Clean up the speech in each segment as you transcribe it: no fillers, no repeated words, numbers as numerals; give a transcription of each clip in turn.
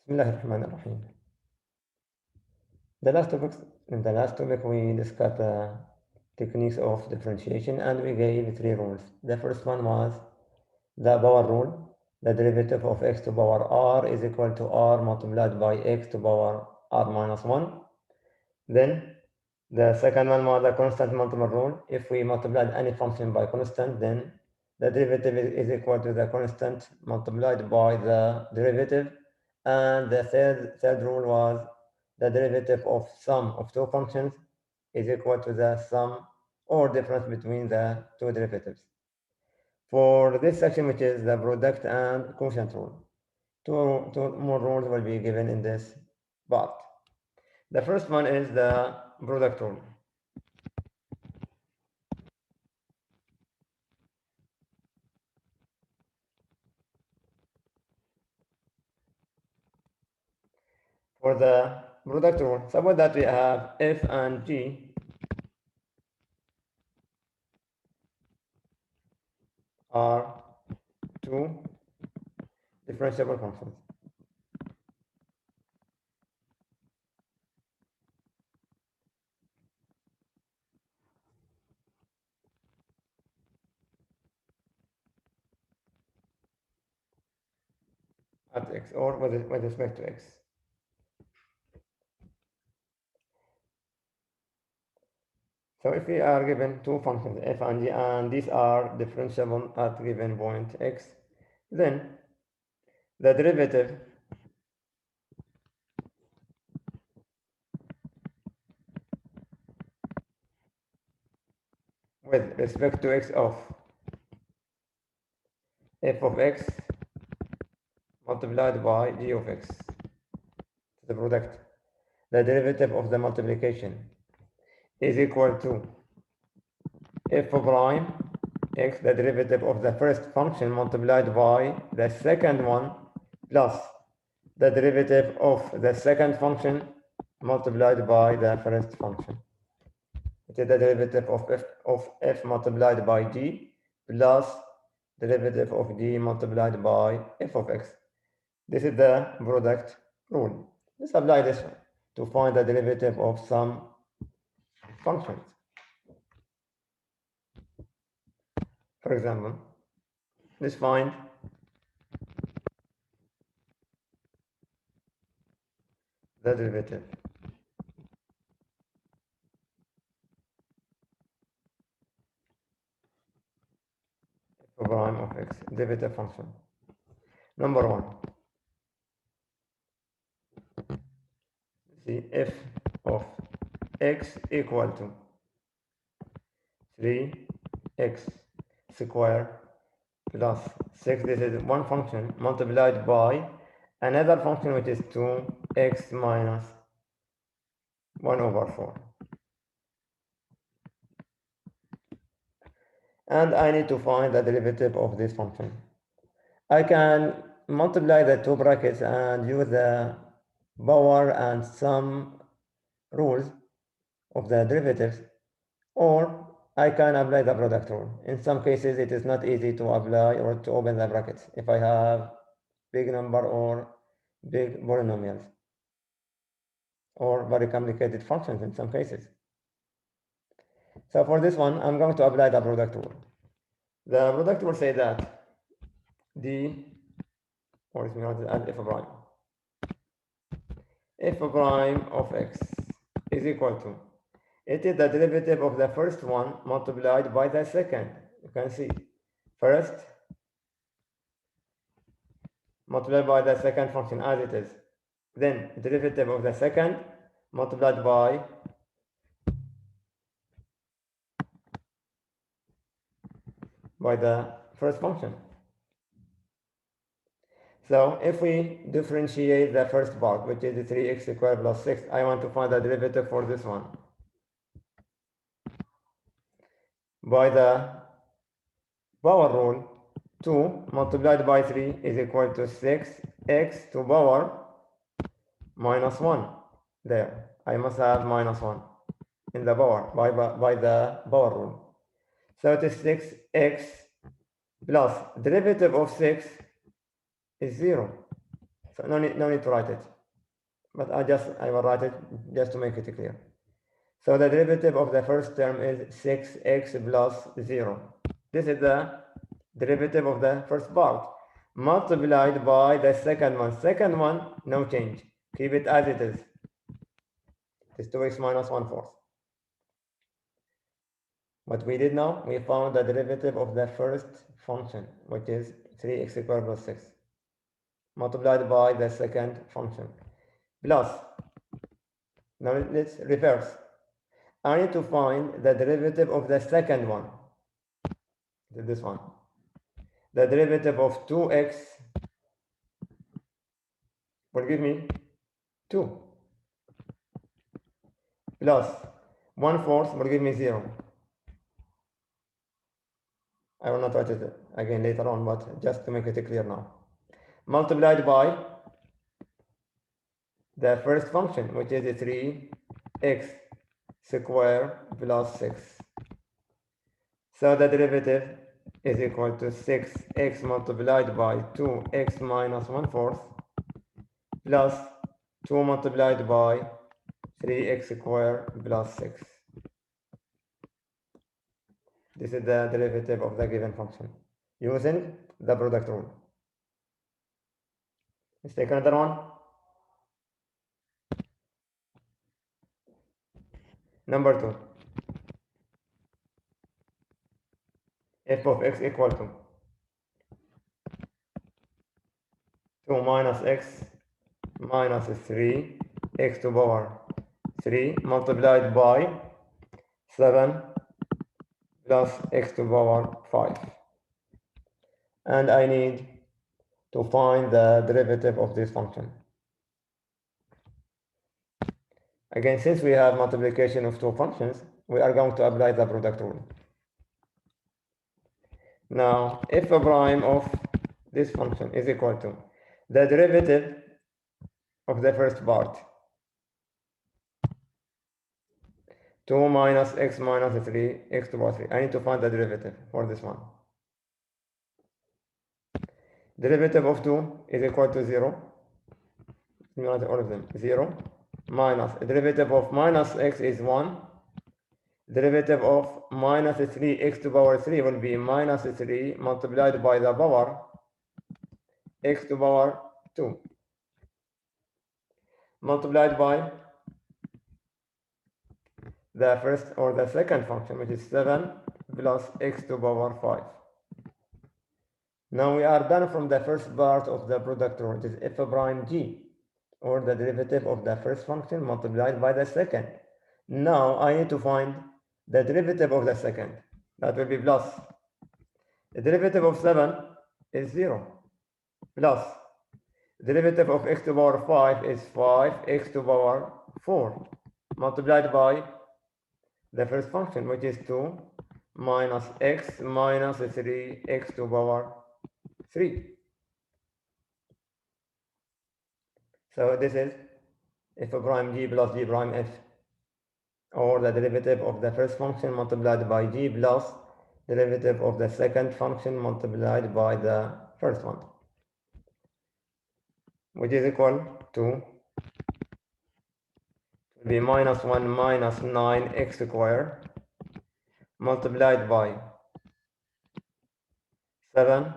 Bismillahirrahmanirrahim. In the last topic, we discussed the techniques of differentiation and we gave 3 rules. The first one was the power rule. The derivative of x to power r is equal to r multiplied by x to power r minus 1. Then the second one was the constant multiple rule. If we multiplied any function by constant, then the derivative is equal to the constant multiplied by the derivative. And the third rule was the derivative of sum of two functions is equal to the sum or difference between the two derivatives. For this section, which is the product and quotient rule, two more rules will be given in this part. The first one is the product rule. For the product rule, suppose that we have f and g are two differentiable functions. At x or with respect to x. So if we are given two functions f and g and these are differentiable at given point x, then the derivative with respect to x of f of x multiplied by g of x, the product, the derivative of the multiplication is equal to f prime x, the derivative of the first function multiplied by the second one, plus the derivative of the second function multiplied by the first function. It is the derivative of f multiplied by g plus derivative of g multiplied by f of x. This is the product rule. Let's apply this to find the derivative of some functions. For example, let's find the derivative prime of x, derivative function. Number one, see f of x equal to 3x square plus 6. This is one function multiplied by another function which is 2x minus 1 over 4. And I need to find the derivative of this function. I can multiply the two brackets and use the power and sum rules of the derivatives, or I can apply the product rule. In some cases, it is not easy to apply or to open the brackets if I have big number or big polynomials or very complicated functions in some cases. So for this one, I'm going to apply the product rule. The product rule say that d, or it's not add f prime. F prime of x is equal to, it is the derivative of the first one multiplied by the second. You can see first multiplied by the second function as it is, then derivative of the second multiplied by the first function. So if we differentiate the first part, which is the 3x squared plus 6, I want to find the derivative for this one. By the power rule, 2 multiplied by 3 is equal to 6x to power minus 1. There, I must have minus 1 in the power by the power rule. So it is 6x plus derivative of 6 is 0. So no need to write it. But I will write it just to make it clear. So the derivative of the first term is 6x plus 0. This is the derivative of the first part, multiplied by the second one. Second one, no change. Keep it as it is. It's 2x minus 1/4. What we did now, we found the derivative of the first function, which is 3x squared plus 6, multiplied by the second function, plus, now let's reverse. I need to find the derivative of the second one, this one. The derivative of 2x will give me 2, plus 1/4 will give me 0. I will not write it again later on, but just to make it clear now. Multiplied by the first function, which is 3x squared plus 6. So the derivative is equal to 6x multiplied by 2x minus 1/4 plus 2 multiplied by 3x squared plus 6. This is the derivative of the given function using the product rule. Let's take another one. Number 2. F of x equal to 2 minus x minus 3 x to the power 3 multiplied by 7 plus x to the power 5. And I need to find the derivative of this function. Again, since we have multiplication of two functions, we are going to apply the product rule. Now, f prime of this function is equal to the derivative of the first part, 2 minus x minus 3 x to the power 3. I need to find the derivative for this one. Derivative of 2 is equal to 0. All of them, 0. Minus, derivative of minus x is 1. Derivative of minus 3x to the power 3 will be minus 3 multiplied by the power x to the power 2, multiplied by the first or the second function, which is 7 plus x to the power 5. Now we are done from the first part of the product rule, it is f prime g, or the derivative of the first function multiplied by the second. Now I need to find the derivative of the second. That will be plus. The derivative of 7 is 0. Plus. Derivative of x to the power 5 is 5x to the power 4. Multiplied by the first function, which is 2 minus x minus 3x to the power 3. So this is f prime g plus g prime f, or the derivative of the first function multiplied by g plus derivative of the second function multiplied by the first one, which is equal to be minus 1 minus 9x squared multiplied by 7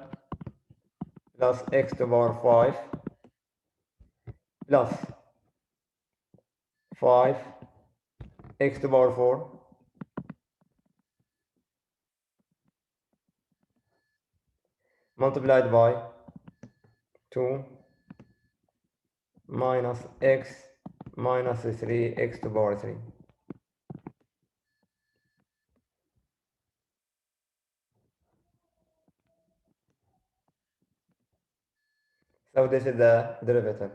plus x to the power 5 plus 5 x to the power 4 multiplied by 2 minus x minus 3x to the power 3. So this is the derivative.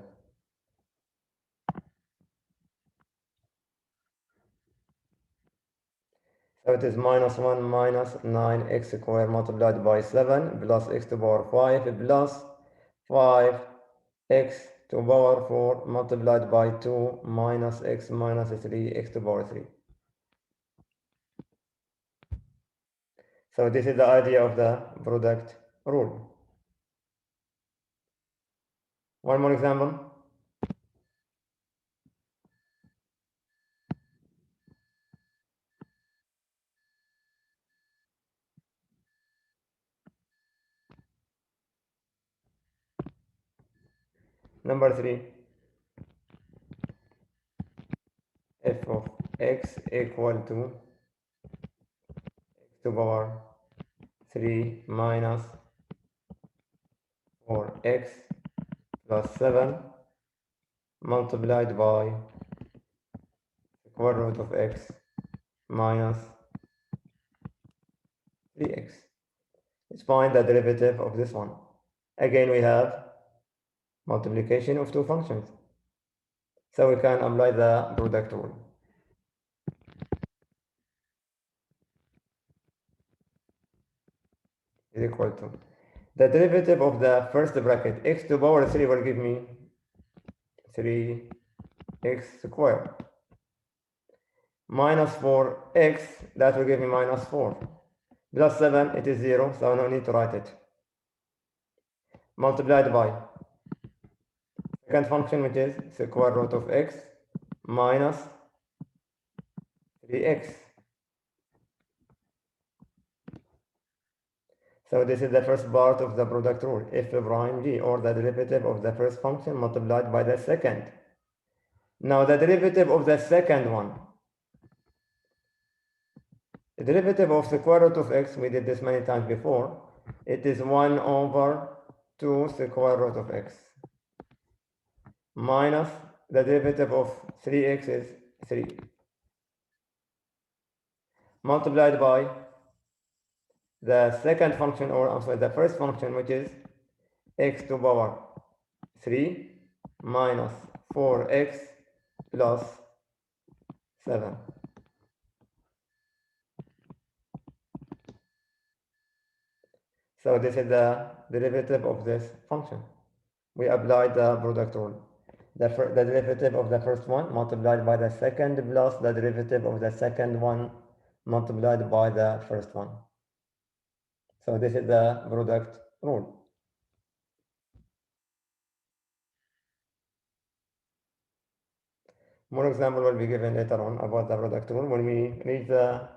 So it is minus 1 minus 9x squared multiplied by 7 plus x to the power 5 plus 5x to the power 4 multiplied by 2 minus x minus 3x to the power 3. So this is the idea of the product rule. One more example. Number 3, f of x equal to x to power 3 minus 4x plus 7 multiplied by square root of x minus 3x. Let's find the derivative of this one. Again, we have multiplication of two functions, so we can apply the product rule. Is equal to the derivative of the first bracket, x to power 3 will give me 3x squared minus 4x, that will give me minus 4, plus 7, it is 0, so no need to write it, multiplied by second function, which is square root of x minus 3x. So this is the first part of the product rule, f prime g, or the derivative of the first function multiplied by the second. Now the derivative of the second one, the derivative of square root of x, we did this many times before, it is 1 over 2 square root of x minus the derivative of 3x is 3 multiplied by the second function, or I'm sorry, the first function, which is x to power 3 minus 4x plus 7. So this is the derivative of this function. We applied the product rule. The derivative of the first one multiplied by the second plus the derivative of the second one multiplied by the first one. So this is the product rule. More example will be given later on about the product rule when we read the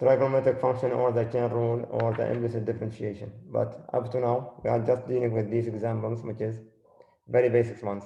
trigonometric function or the chain rule or the implicit differentiation. But up to now, we are just dealing with these examples, which is very basic ones.